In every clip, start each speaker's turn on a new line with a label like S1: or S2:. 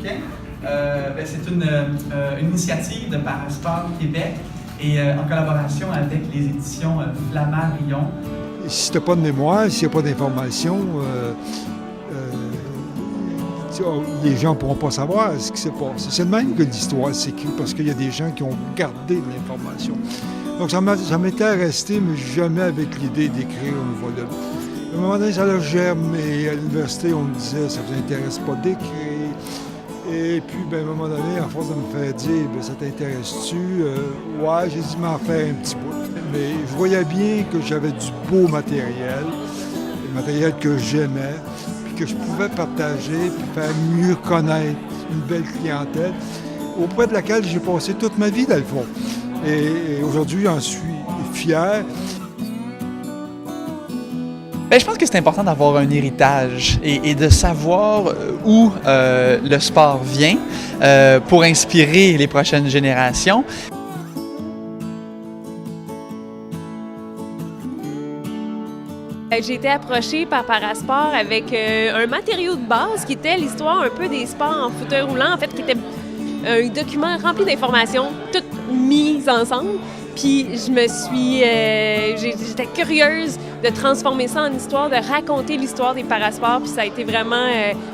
S1: Bouquin. C'est une initiative de Parasport Québec et en collaboration avec les éditions Flammarion.
S2: Si tu n'as pas de mémoire, s'il n'y a pas d'information, les gens ne pourront pas savoir ce qui s'est passé. C'est de même que l'histoire s'écrit, parce qu'il y a des gens qui ont gardé de l'information. Donc ça m'était resté, mais jamais avec l'idée d'écrire au niveau de... À un moment donné, ça l'a germé. À l'université, on me disait, ça ne vous intéresse pas d'écrire. Et puis, à un moment donné, à force de me faire dire, ça t'intéresse-tu? Ouais, j'ai dit m'en faire un petit bout. Mais je voyais bien que j'avais du beau matériel, du matériel que j'aimais, puis que je pouvais partager, puis faire mieux connaître une belle clientèle, auprès de laquelle j'ai passé toute ma vie, dans le fond. Et aujourd'hui, j'en suis fier.
S3: Je pense que c'est important d'avoir un héritage et de savoir où le sport vient pour inspirer les prochaines générations.
S4: J'ai été approchée par Parasport avec un matériau de base qui était l'histoire un peu des sports en fauteuil roulant, en fait, qui était un document rempli d'informations, toutes mises ensemble. Puis j'étais curieuse de transformer ça en histoire, de raconter l'histoire des parasports. Puis ça a été vraiment,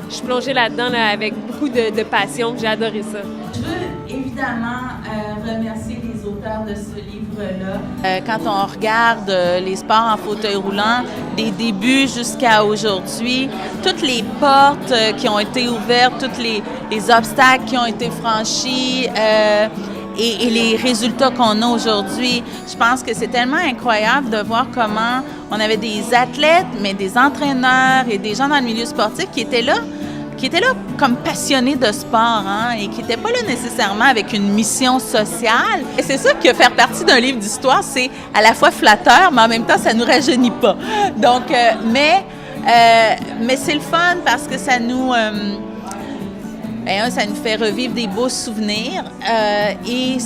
S4: je suis plongée là-dedans avec beaucoup de passion. J'ai adoré ça.
S5: Je veux évidemment remercier les auteurs de ce livre-là.
S6: Quand on regarde les sports en fauteuil roulant, des débuts jusqu'à aujourd'hui, toutes les portes qui ont été ouvertes, tous les obstacles qui ont été franchis, et les résultats qu'on a aujourd'hui, je pense que c'est tellement incroyable de voir comment on avait des athlètes, mais des entraîneurs et des gens dans le milieu sportif qui étaient là comme passionnés de sport, et qui n'étaient pas là nécessairement avec une mission sociale. Et c'est sûr que faire partie d'un livre d'histoire, c'est à la fois flatteur, mais en même temps, ça ne nous rajeunit pas. Donc, mais c'est le fun parce que ça nous fait revivre des beaux souvenirs et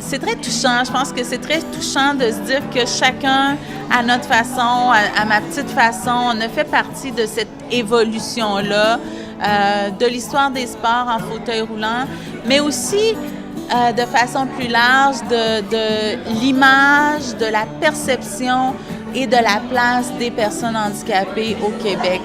S6: c'est très touchant. Je pense que c'est très touchant de se dire que chacun, à notre façon, à ma petite façon, on a fait partie de cette évolution-là, de l'histoire des sports en fauteuil roulant, mais aussi de façon plus large de l'image, de la perception et de la place des personnes handicapées au Québec.